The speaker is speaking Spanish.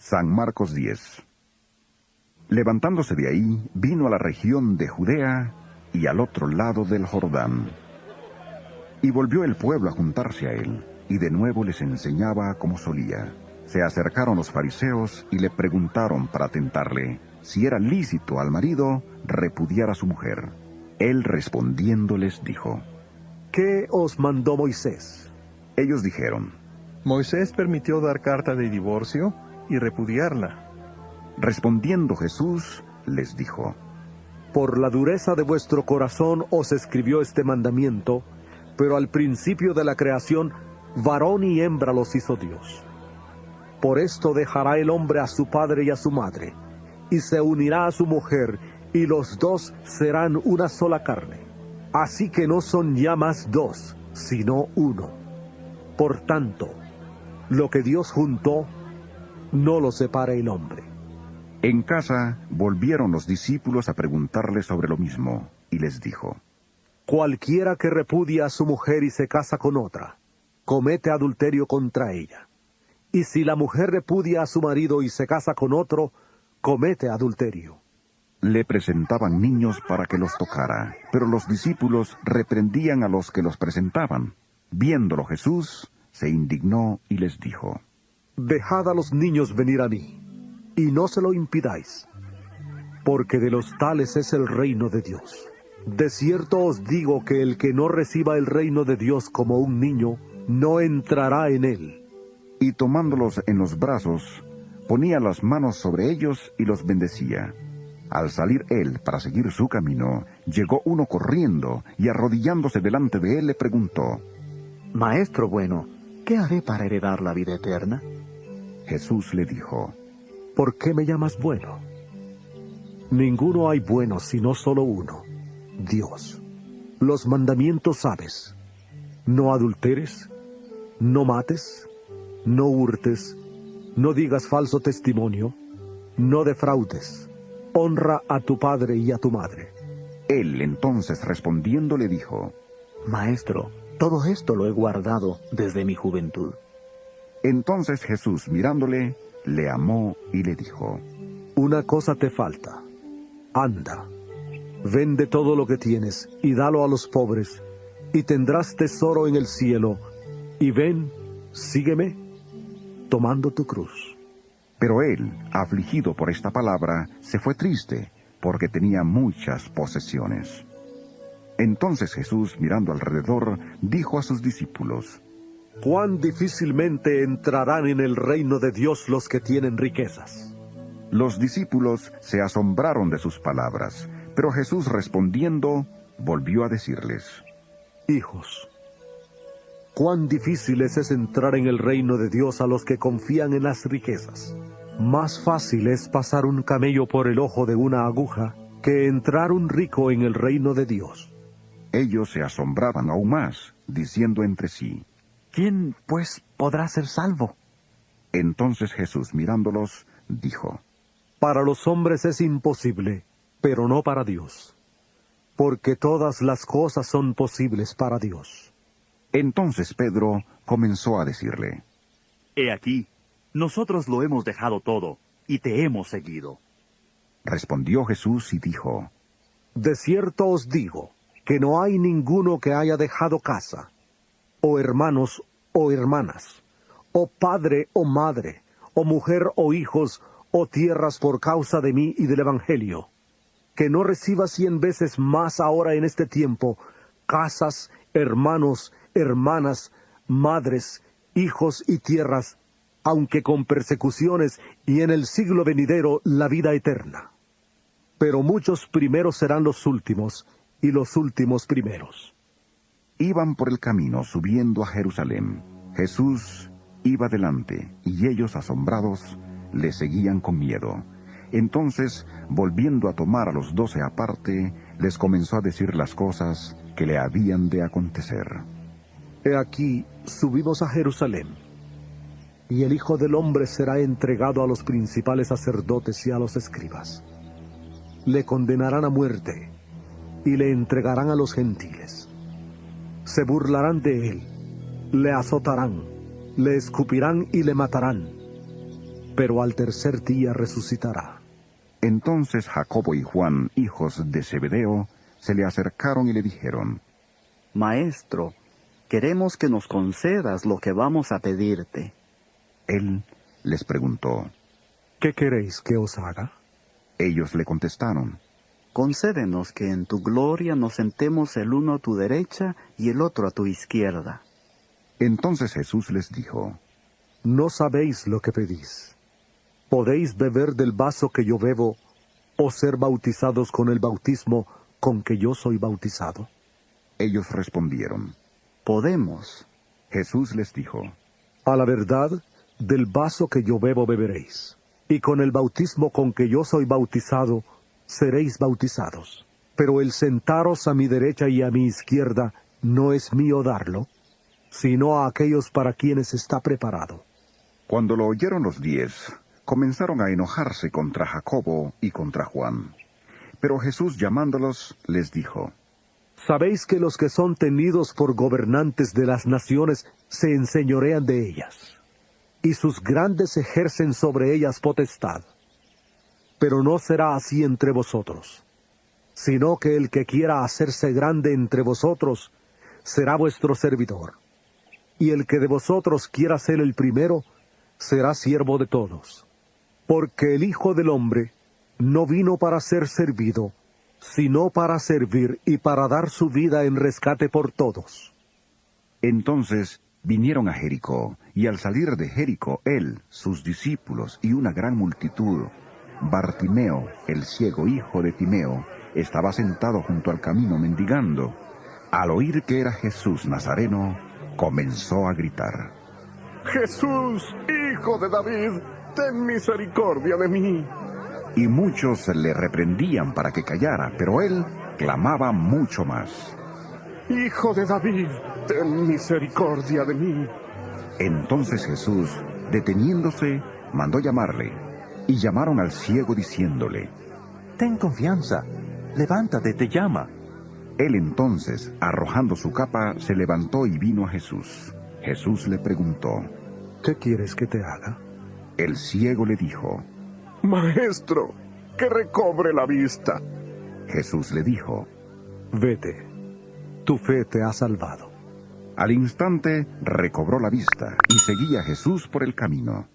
San Marcos 10. Levantándose de ahí, vino a la región de Judea y al otro lado del Jordán. Y volvió el pueblo a juntarse a él, y de nuevo les enseñaba como solía. Se acercaron los fariseos y le preguntaron para tentarle si era lícito al marido repudiar a su mujer. Él respondiendo les dijo: ¿Qué os mandó Moisés? Ellos dijeron: Moisés permitió dar carta de divorcio y repudiarla. Respondiendo Jesús, les dijo: Por la dureza de vuestro corazón os escribió este mandamiento, pero al principio de la creación, varón y hembra los hizo Dios. Por esto dejará el hombre a su padre y a su madre, y se unirá a su mujer, y los dos serán una sola carne. Así que no son ya más dos, sino uno. Por tanto, lo que Dios juntó, no lo separe el hombre. En casa volvieron los discípulos a preguntarle sobre lo mismo, y les dijo: Cualquiera que repudia a su mujer y se casa con otra, comete adulterio contra ella. Y si la mujer repudia a su marido y se casa con otro, comete adulterio. Le presentaban niños para que los tocara, pero los discípulos reprendían a los que los presentaban. Viéndolo Jesús, se indignó y les dijo: Dejad a los niños venir a mí, y no se lo impidáis, porque de los tales es el reino de Dios. De cierto os digo que el que no reciba el reino de Dios como un niño, no entrará en él. Y tomándolos en los brazos, ponía las manos sobre ellos y los bendecía. Al salir él para seguir su camino, llegó uno corriendo y arrodillándose delante de él le preguntó: Maestro bueno, ¿qué haré para heredar la vida eterna? Jesús le dijo: ¿Por qué me llamas bueno? Ninguno hay bueno sino solo uno, Dios. Los mandamientos sabes: no adulteres, no mates, no hurtes, no digas falso testimonio, no defraudes, honra a tu padre y a tu madre. Él entonces respondiendo le dijo: Maestro, todo esto lo he guardado desde mi juventud. Entonces Jesús, mirándole, le amó y le dijo: Una cosa te falta. Anda, vende todo lo que tienes y dalo a los pobres, y tendrás tesoro en el cielo. Y ven, sígueme, tomando tu cruz. Pero él, afligido por esta palabra, se fue triste, porque tenía muchas posesiones. Entonces Jesús, mirando alrededor, dijo a sus discípulos: Cuán difícilmente entrarán en el reino de Dios los que tienen riquezas. Los discípulos se asombraron de sus palabras, pero Jesús respondiendo, volvió a decirles: Hijos, cuán difícil es entrar en el reino de Dios a los que confían en las riquezas. Más fácil es pasar un camello por el ojo de una aguja que entrar un rico en el reino de Dios. Ellos se asombraban aún más, diciendo entre sí: ¿Quién, pues, podrá ser salvo? Entonces Jesús, mirándolos, dijo: Para los hombres es imposible, pero no para Dios, porque todas las cosas son posibles para Dios. Entonces Pedro comenzó a decirle: He aquí, nosotros lo hemos dejado todo, y te hemos seguido. Respondió Jesús y dijo: De cierto os digo, que no hay ninguno que haya dejado casa, o hermanos o hermanas, o padre o madre, o mujer o hijos, o tierras por causa de mí y del Evangelio, que no reciba 100 veces más ahora en este tiempo, casas, hermanos, hermanas, madres, hijos y tierras, aunque con persecuciones, y en el siglo venidero la vida eterna. Pero muchos primeros serán los últimos, y los últimos primeros. Iban por el camino subiendo a Jerusalén. Jesús iba delante, y ellos, asombrados, le seguían con miedo. Entonces, volviendo a tomar a los 12 aparte, les comenzó a decir las cosas que le habían de acontecer. He aquí, subimos a Jerusalén, y el Hijo del Hombre será entregado a los principales sacerdotes y a los escribas. Le condenarán a muerte, y le entregarán a los gentiles. Se burlarán de él, le azotarán, le escupirán y le matarán. pero al tercer día resucitará. Entonces Jacobo y Juan, hijos de Zebedeo, se le acercaron y le dijeron: Maestro, queremos que nos concedas lo que vamos a pedirte. Él les preguntó. ¿Qué queréis que os haga? Ellos le contestaron: Concédenos que en tu gloria nos sentemos el uno a tu derecha y el otro a tu izquierda. Entonces Jesús les dijo: No sabéis lo que pedís. ¿Podéis beber del vaso que yo bebo, o ser bautizados con el bautismo con que yo soy bautizado? Ellos respondieron: Podemos. Jesús les dijo: A la verdad, del vaso que yo bebo beberéis, y con el bautismo con que yo soy bautizado, seréis bautizados. Pero el sentaros a mi derecha y a mi izquierda no es mío darlo, sino a aquellos para quienes está preparado. Cuando lo oyeron los 10, comenzaron a enojarse contra Jacobo y contra Juan. Pero Jesús, llamándolos, les dijo: Sabéis que los que son tenidos por gobernantes de las naciones se enseñorean de ellas, y sus grandes ejercen sobre ellas potestad. Pero no será así entre vosotros, sino que el que quiera hacerse grande entre vosotros será vuestro servidor, y el que de vosotros quiera ser el primero será siervo de todos. Porque el Hijo del Hombre no vino para ser servido, sino para servir y para dar su vida en rescate por todos. Entonces vinieron a Jericó, y al salir de Jericó, él, sus discípulos y una gran multitud, Bartimeo, el ciego hijo de Timeo, estaba sentado junto al camino mendigando. Al oír que era Jesús Nazareno, comenzó a gritar: Jesús, Hijo de David, ten misericordia de mí. Y muchos le reprendían para que callara, pero él clamaba mucho más: Hijo de David, ten misericordia de mí. Entonces Jesús, deteniéndose, mandó llamarle, y llamaron al ciego diciéndole: Ten confianza, levántate, te llama. Él entonces, arrojando su capa, se levantó y vino a Jesús. Jesús le preguntó: ¿Qué quieres que te haga? El ciego le dijo: Maestro, que recobre la vista. Jesús le dijo: Vete, tu fe te ha salvado. Al instante recobró la vista y seguía a Jesús por el camino.